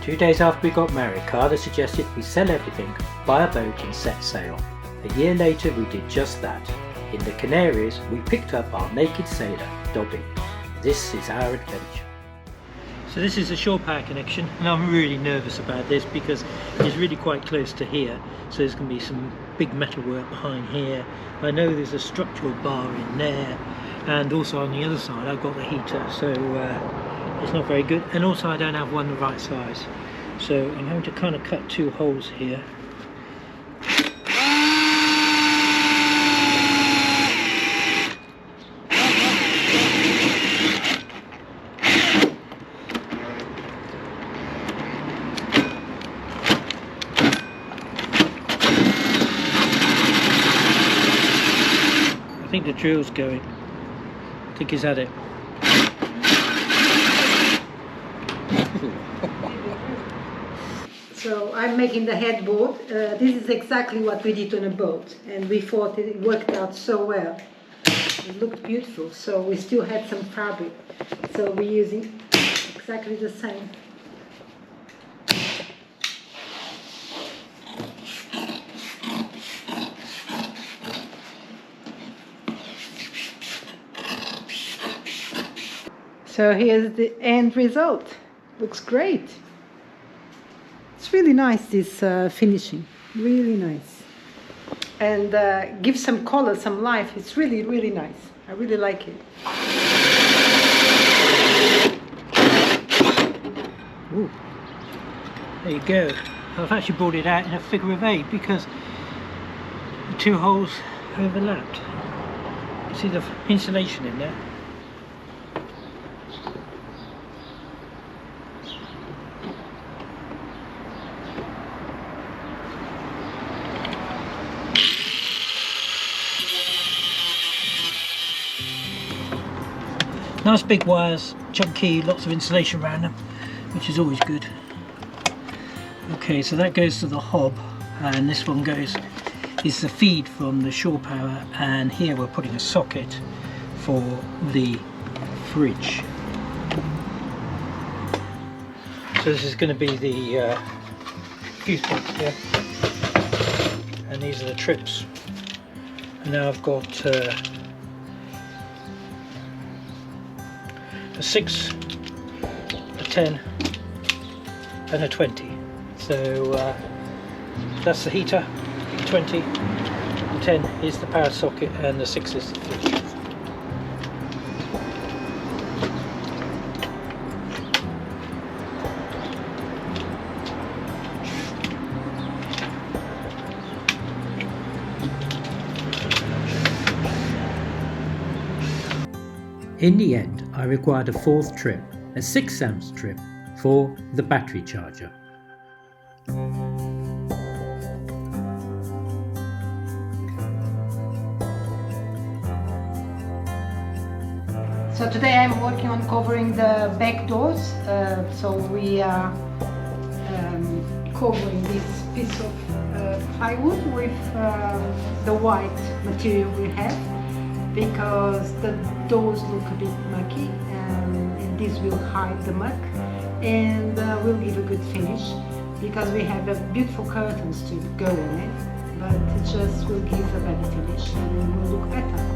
2 days after we got married, Carla suggested we sell everything, buy a boat and set sail. A year later we did just that. In the Canaries we picked up our naked sailor, Dobby. This is our adventure. So this is a shore power connection, and I'm really nervous about this because it's really quite close to here, so there's going to be some big metal work behind here. I know there's a structural bar in there, and also on the other side I've got the heater, so it's not very good, and also I don't have one the right size, so I'm going to kind of cut 2 holes here. I think the drill's going. I think he's had it. So I'm making the headboard. This is exactly what we did on a boat, and we thought it worked out so well. It looked beautiful, so we still had some fabric. So we're using exactly the same. So here's the end result. Looks great. It's really nice, this finishing. Really nice. And gives some color, some life. It's really, really nice. I really like it. Ooh. There you go. I've actually brought it out in a figure of 8 because the 2 holes overlapped. You see the insulation in there? Nice big wires, chunky, lots of insulation around them, which is always good. Okay, so that goes to the hob, and this one is the feed from the shore power, and here we're putting a socket for the fridge. So this is going to be the fuse box here, and these are the trips. And now I've got a 6, a 10 and a 20. So that's the heater, 20, the 10 is the power socket, and the 6 is the fridge. In the end, I required a 4th trip, a 6 amps trip, for the battery charger. So today I'm working on covering the back doors. So we are covering this piece of plywood with the white material we have, because the doors look a bit mucky, and this will hide the muck and will give a good finish, because we have beautiful curtains to go on it, but it just will give a better finish and will look better.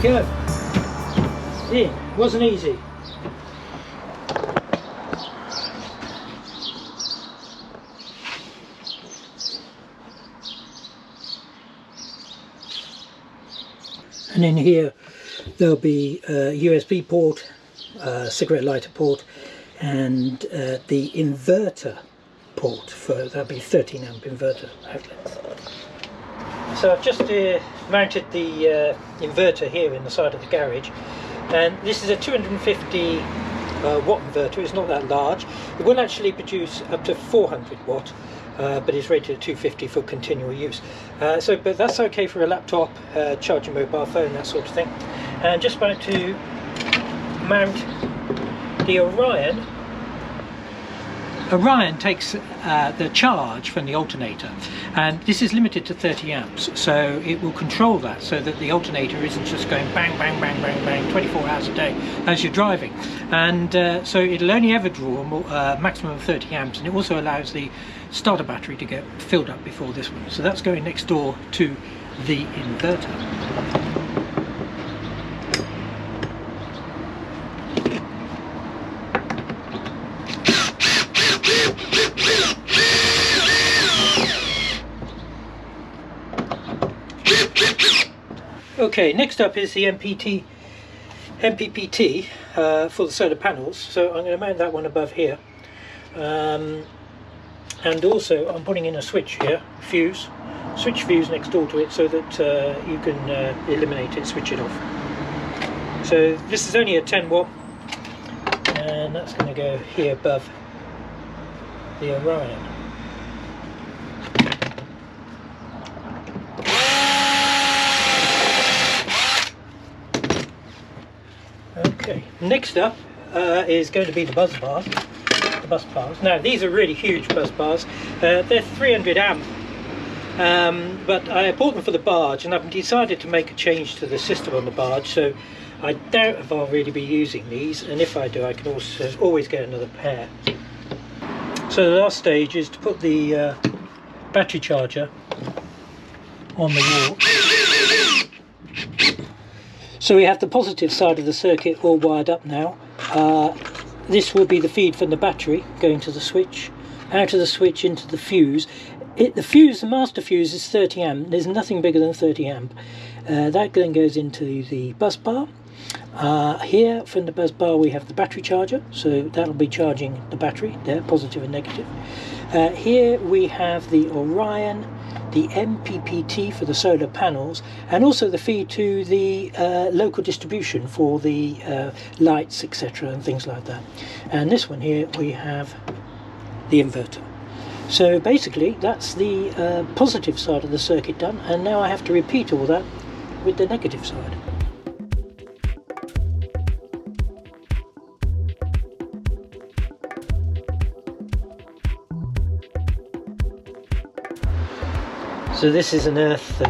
go. In. Wasn't easy. And in here there'll be a USB port, cigarette lighter port, and the inverter port for that'll be 13 amp inverter outlet. So I've just mounted the inverter here in the side of the garage, and this is a 250 watt inverter. It's not that large. It will actually produce up to 400 watt, but it's rated at 250 for continual use. But that's okay for a laptop, charge your mobile phone, that sort of thing. And just about to mount the Orion. Orion takes the charge from the alternator, and this is limited to 30 amps, so it will control that so that the alternator isn't just going bang bang bang bang bang 24 hours a day as you're driving. And so it'll only ever draw a maximum of 30 amps, and it also allows the starter battery to get filled up before this one. So that's going next door to the inverter. Okay, next up is the MPPT for the solar panels. So I'm going to mount that one above here, and also I'm putting in a switch here, switch fuse next door to it, so that you can eliminate it, switch it off. So this is only a 10 watt, and that's going to go here above the Orion. Okay, next up is going to be the bus bars. Now these are really huge bus bars. They're 300 amp, but I bought them for the Barge, and I've decided to make a change to the system on the Barge, so I doubt if I'll really be using these, and if I do I can also always get another pair. So the last stage is to put the battery charger on the wall. So we have the positive side of the circuit all wired up now. This will be the feed from the battery going to the switch, out of the switch into the fuse. The master fuse is 30 amp. There's nothing bigger than 30 amp. That then goes into the bus bar. Here from the bus bar we have the battery charger, so that'll be charging the battery there, positive and negative. Here we have the Orion, the MPPT for the solar panels, and also the feed to the local distribution for the lights, etc., and things like that. And this one here we have the inverter. So basically that's the positive side of the circuit done, and now I have to repeat all that with the negative side. So this is an earth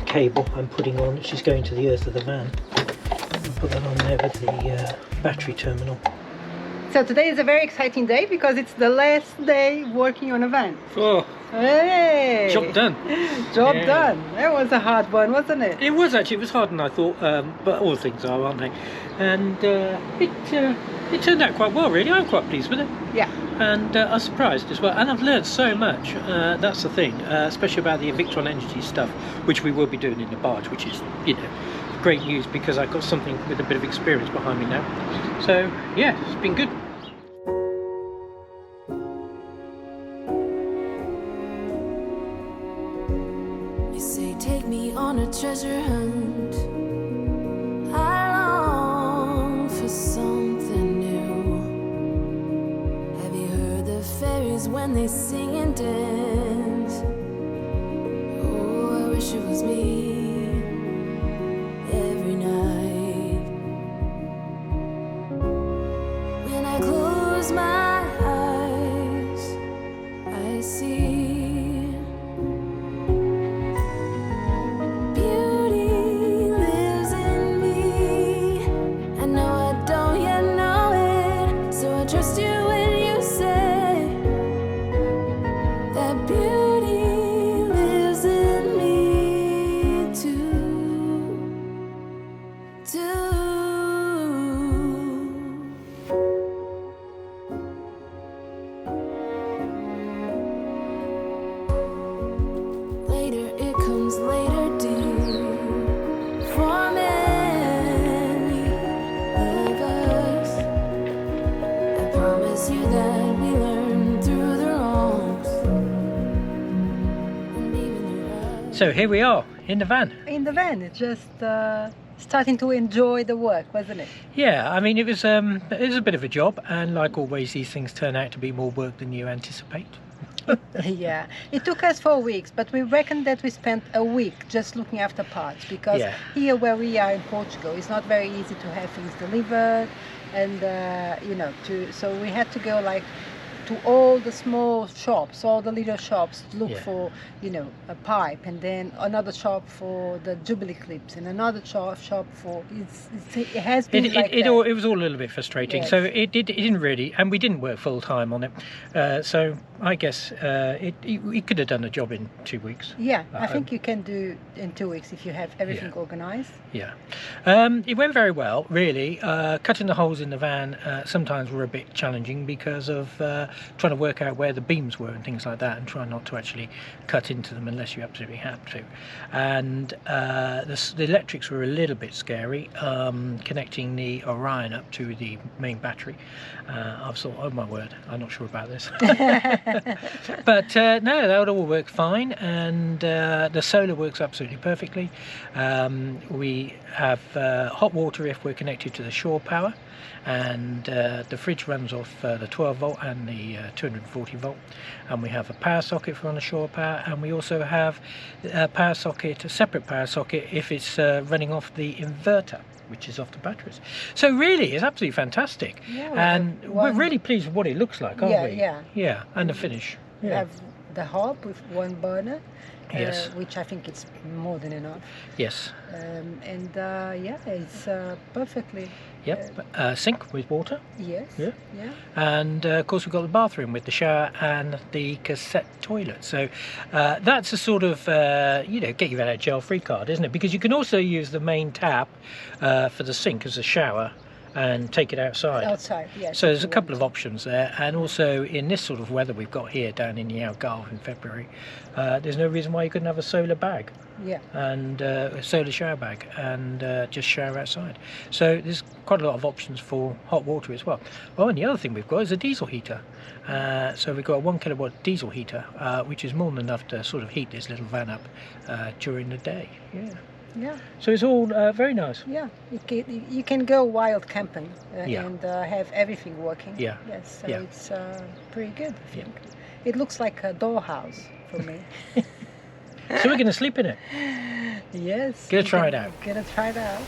cable I'm putting on, which is going to the earth of the van. I'll put that on there with the battery terminal. So today is a very exciting day because it's the last day working on a van. Oh, hey! Job done. Job done. That was a hard one, wasn't it? It was actually. It was harder than I thought, but all things are, aren't they? And it turned out quite well, really. I'm quite pleased with it. Yeah. And I was surprised as well. And I've learned so much. That's the thing, especially about the Victron Energy stuff, which we will be doing in the Barge, which is, great news because I've got something with a bit of experience behind me now. So yeah, it's been good. You say take me on a treasure hunt. I long for something new. Have you heard the fairies when they sing and dance? Oh, I wish it was me. Every night when I close my eyes, I see beauty lives in me. I know I don't yet know it, so I trust you when you say that do. Later, it comes later, dear. For many of us, I promise you that we learn through the wrongs and even the right. So here we are in the van. In the van, it's just starting to enjoy the work, wasn't it? Yeah, I mean it was a bit of a job, and like always these things turn out to be more work than you anticipate. Yeah, it took us 4 weeks, but we reckon that we spent a week just looking after parts, because Yeah. here where we are in Portugal, it's not very easy to have things delivered, and so we had to go like to all the small shops, all the little shops, to look Yeah. for, a pipe, and then another shop for the Jubilee clips, and another shop for it has been like that. It was all a little bit frustrating. Yes. So it didn't really, and we didn't work full time on it. So I guess it could have done a job in 2 weeks. Yeah, I think you can do in 2 weeks if you have everything organized. Yeah, it went very well, really. Cutting the holes in the van sometimes were a bit challenging because of trying to work out where the beams were and things like that, and trying not to actually cut into them unless you absolutely have to. And the electrics were a little bit scary, connecting the Orion up to the main battery. I've thought, oh my word, I'm not sure about this. But no, that would all work fine, and the solar works absolutely perfectly. We have hot water if we're connected to the shore power, and the fridge runs off the 12 volt and the 240 volt, and we have a power socket for on the shore power, and we also have a separate power socket if it's running off the inverter, which is off the batteries. So really it's absolutely fantastic. Yeah, And we're really pleased with what it looks like, aren't we? Yeah. And the finish. We Yeah. have the hob with one burner, Yes. which I think it's more than enough. Yes. It's perfectly. Yep. Sink with water. Yes. Yeah. Yeah. And of course we've got the bathroom with the shower and the cassette toilet. So that's a sort of get you out of jail free card, isn't it? Because you can also use the main tap for the sink as a shower and take it outside. Outside, yes. So there's a couple of options there, and also in this sort of weather we've got here down in the Algarve in February, there's no reason why you couldn't have a solar bag Yeah. and a solar shower bag and just shower outside. So there's quite a lot of options for hot water as well. Oh, and the other thing we've got is a diesel heater. So we've got a 1 kilowatt diesel heater, which is more than enough to sort of heat this little van up during the day. Yeah. Yeah. So it's all very nice. Yeah. You can go wild camping Yeah. and have everything working. Yeah. Yes. So Yeah. it's pretty good, I think. It looks like a dollhouse for me. So we're going to sleep in it. Yes. Gonna try it out. Gonna try it out.